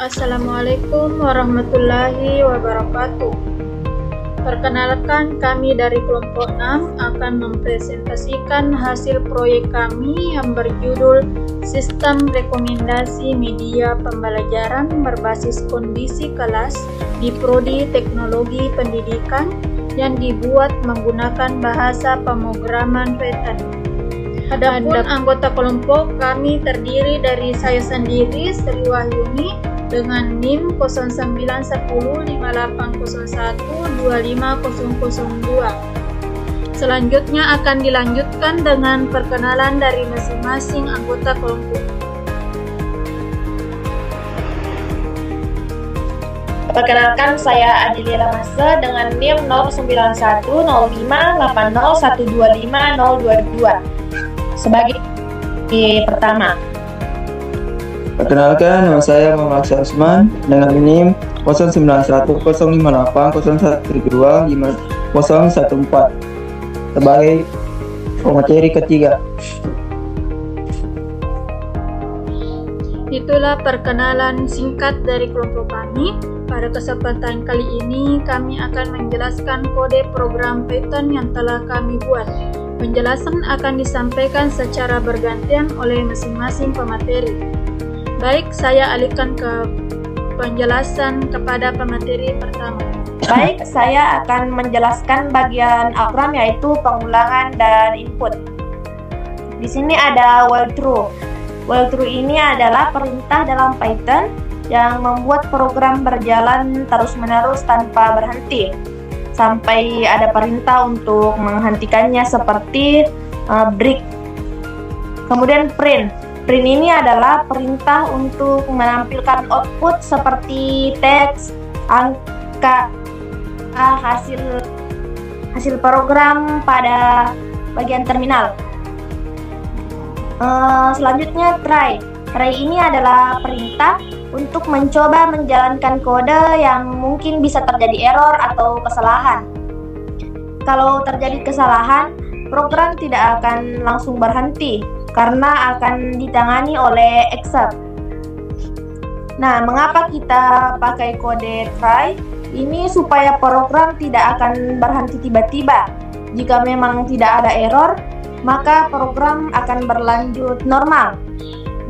Assalamualaikum warahmatullahi wabarakatuh. Perkenalkan, kami dari kelompok 6 akan mempresentasikan hasil proyek kami yang berjudul Sistem Rekomendasi Media Pembelajaran Berbasis Kondisi Kelas di Prodi Teknologi Pendidikan yang dibuat menggunakan bahasa pemrograman Python. Adapun anggota kelompok kami terdiri dari saya sendiri, Sri Wahyuni, dengan NIM 09105801250002. Selanjutnya akan dilanjutkan dengan perkenalan dari masing-masing anggota kelompok. Perkenalkan, saya Adili Ramase dengan NIM 09105801250022 sebagai pertama. Perkenalkan, nama saya Muhammad Syazman dengan NIM 09105801250014 sebagai pemateri ketiga. Itulah perkenalan singkat dari kelompok kami. Pada kesempatan kali ini kami akan menjelaskan kode program Python yang telah kami buat. Penjelasan akan disampaikan secara bergantian oleh masing-masing pemateri. Baik, saya alihkan ke penjelasan kepada pemateri pertama. Baik, saya akan menjelaskan bagian program yaitu pengulangan dan input. Di sini ada while true. While true ini adalah perintah dalam Python yang membuat program berjalan terus-menerus tanpa berhenti sampai ada perintah untuk menghentikannya seperti break. Kemudian print. Print ini adalah perintah untuk menampilkan output seperti teks, angka, hasil program pada bagian terminal. Selanjutnya try. Try ini adalah perintah untuk mencoba menjalankan kode yang mungkin bisa terjadi error atau kesalahan. Kalau terjadi kesalahan, program tidak akan langsung berhenti karena akan ditangani oleh except. Nah, mengapa kita pakai kode try? Ini supaya program tidak akan berhenti tiba-tiba. Jika memang tidak ada error, maka program akan berlanjut normal.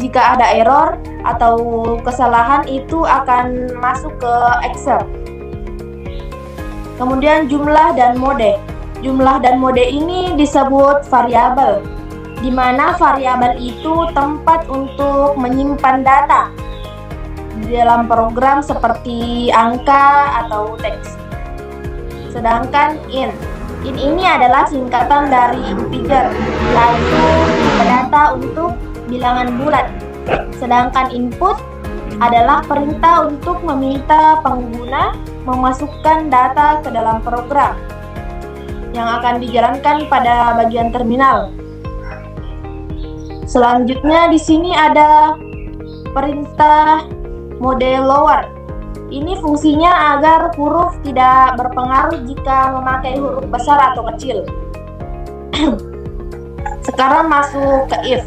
Jika ada error atau kesalahan, itu akan masuk ke except. Kemudian jumlah dan mode. Jumlah dan mode ini disebut variabel, di mana variabel itu tempat untuk menyimpan data di dalam program seperti angka atau teks. Sedangkan int ini adalah singkatan dari integer, yaitu data untuk bilangan bulat. Sedangkan input adalah perintah untuk meminta pengguna memasukkan data ke dalam program yang akan dijalankan pada bagian terminal. Selanjutnya di sini ada perintah mode lower. Ini fungsinya agar huruf tidak berpengaruh jika memakai huruf besar atau kecil. Sekarang masuk ke if.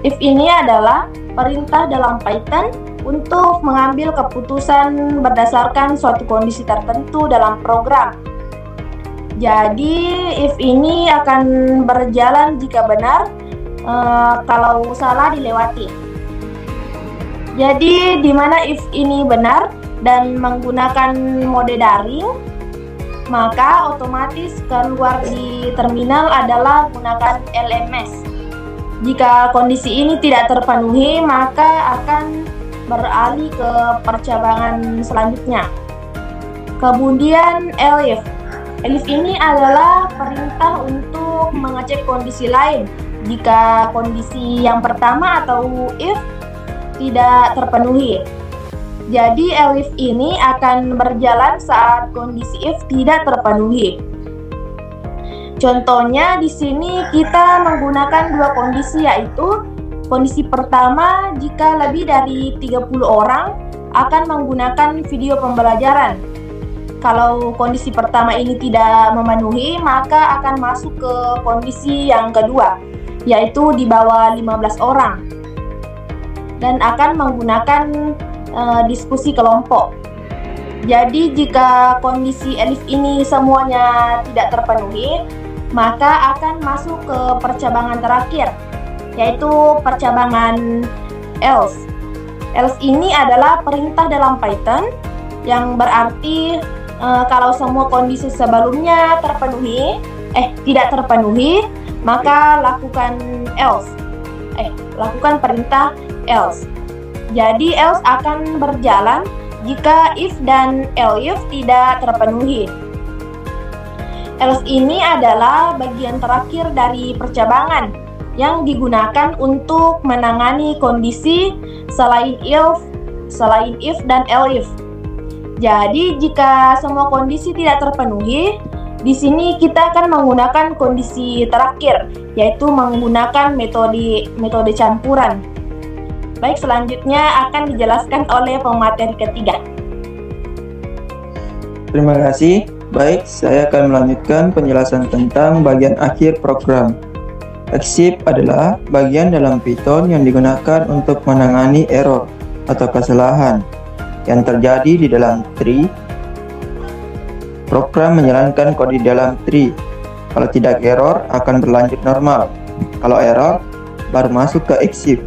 If ini adalah perintah dalam Python untuk mengambil keputusan berdasarkan suatu kondisi tertentu dalam program. Jadi if ini akan berjalan jika benar, kalau salah dilewati. Jadi di mana if ini benar dan menggunakan mode daring, maka otomatis keluar di terminal adalah gunakan LMS. Jika kondisi ini tidak terpenuhi, maka akan beralih ke percabangan selanjutnya. Kemudian elif. Elif ini adalah perintah untuk mengecek kondisi lain jika kondisi yang pertama atau if tidak terpenuhi. Jadi elif ini akan berjalan saat kondisi if tidak terpenuhi. Contohnya di sini kita menggunakan dua kondisi, yaitu kondisi pertama jika lebih dari 30 orang akan menggunakan video pembelajaran. Kalau kondisi pertama ini tidak memenuhi, maka akan masuk ke kondisi yang kedua, yaitu di bawah 15 orang. Dan akan menggunakan diskusi kelompok. Jadi jika kondisi ELIF ini semuanya tidak terpenuhi, maka akan masuk ke percabangan terakhir, yaitu percabangan else. Else ini adalah perintah dalam Python yang berarti kalau semua kondisi sebelumnya tidak terpenuhi, maka lakukan perintah else. Jadi else akan berjalan jika if dan elif tidak terpenuhi. Else ini adalah bagian terakhir dari percabangan yang digunakan untuk menangani kondisi selain if dan elif. Jadi jika semua kondisi tidak terpenuhi, di sini kita akan menggunakan kondisi terakhir, yaitu menggunakan metode campuran. Baik, selanjutnya akan dijelaskan oleh pemateri ketiga. Terima kasih. Baik, saya akan melanjutkan penjelasan tentang bagian akhir program. Exif adalah bagian dalam Python yang digunakan untuk menangani error atau kesalahan yang terjadi di dalam tree. Program menjalankan kode di dalam tree. Kalau tidak error, akan berlanjut normal. Kalau error, baru masuk ke exif.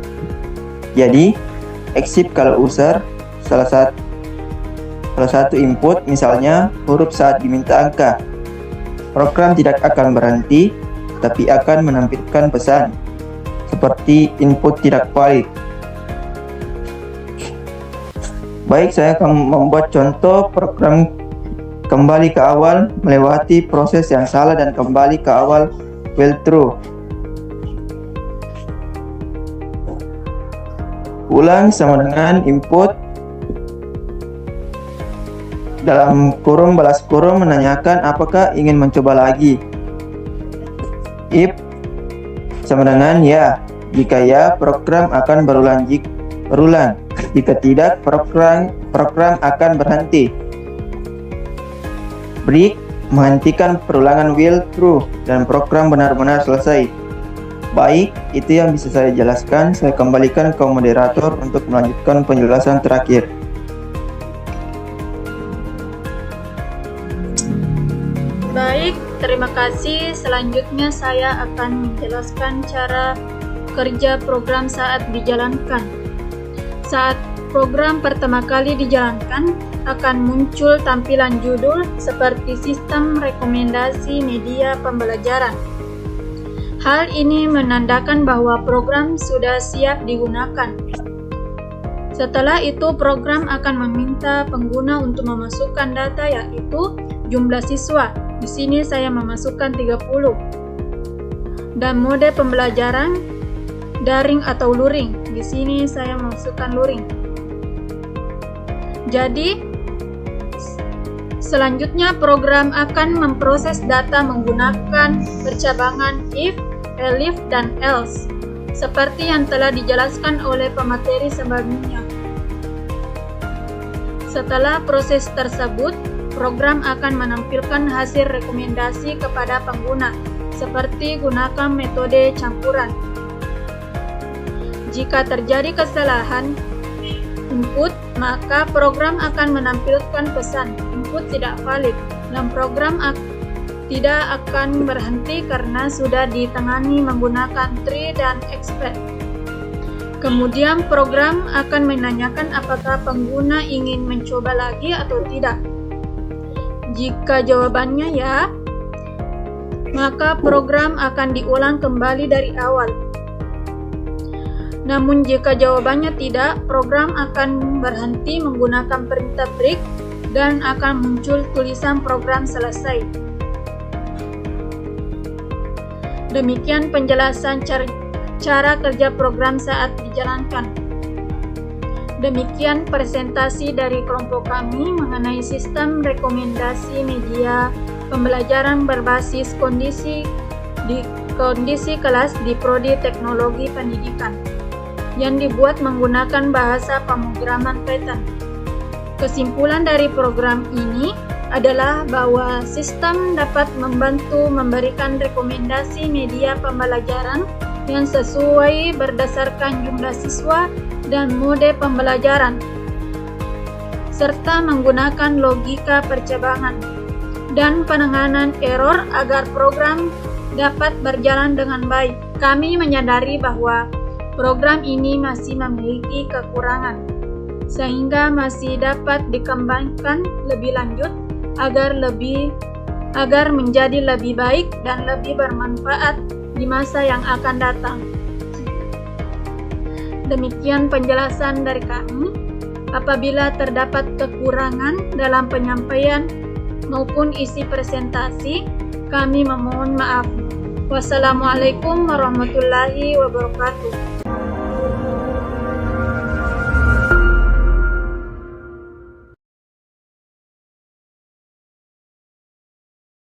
Jadi, exif kalau user salah satu input, misalnya huruf saat diminta angka, program tidak akan berhenti, tapi akan menampilkan pesan seperti input tidak valid. Baik, saya akan membuat contoh program kembali ke awal, melewati proses yang salah dan kembali ke awal while true. Ulang sama dengan input dalam kurung balas kurung menanyakan apakah ingin mencoba lagi. If sama dengan ya. Jika ya, program akan berulang. Jika tidak, program akan berhenti. Break menghentikan perulangan while true dan program benar-benar selesai. Baik, itu yang bisa saya jelaskan. Saya kembalikan ke moderator untuk melanjutkan penjelasan terakhir. Baik, terima kasih. Selanjutnya saya akan menjelaskan cara kerja program saat dijalankan. Saat program pertama kali dijalankan, akan muncul tampilan judul seperti sistem rekomendasi media pembelajaran. Hal ini menandakan bahwa program sudah siap digunakan. Setelah itu, program akan meminta pengguna untuk memasukkan data, yaitu jumlah siswa. Di sini saya memasukkan 30. Dan mode pembelajaran daring atau luring. Di sini saya memasukkan luring. Jadi, selanjutnya program akan memproses data menggunakan percabangan if, elif, dan else, seperti yang telah dijelaskan oleh pemateri sebelumnya. Setelah proses tersebut, program akan menampilkan hasil rekomendasi kepada pengguna, seperti gunakan metode campuran. Jika terjadi kesalahan input, maka program akan menampilkan pesan input tidak valid, dan program tidak akan berhenti karena sudah ditangani menggunakan tree dan expect. Kemudian program akan menanyakan apakah pengguna ingin mencoba lagi atau tidak. Jika jawabannya ya, maka program akan diulang kembali dari awal. Namun jika jawabannya tidak, program akan berhenti menggunakan perintah break dan akan muncul tulisan program selesai. Demikian penjelasan cara kerja program saat dijalankan. Demikian presentasi dari kelompok kami mengenai sistem rekomendasi media pembelajaran berbasis kondisi kelas di Prodi Teknologi Pendidikan yang dibuat menggunakan bahasa pemrograman Python. Kesimpulan dari program ini adalah bahwa sistem dapat membantu memberikan rekomendasi media pembelajaran yang sesuai berdasarkan jumlah siswa dan mode pembelajaran. serta menggunakan logika percabangan dan penanganan error agar program dapat berjalan dengan baik. Kami menyadari bahwa program ini masih memiliki kekurangan, sehingga masih dapat dikembangkan lebih lanjut agar menjadi lebih baik dan lebih bermanfaat di masa yang akan datang. Demikian penjelasan dari kami. Apabila terdapat kekurangan dalam penyampaian maupun isi presentasi, kami memohon maaf. Wassalamualaikum warahmatullahi wabarakatuh.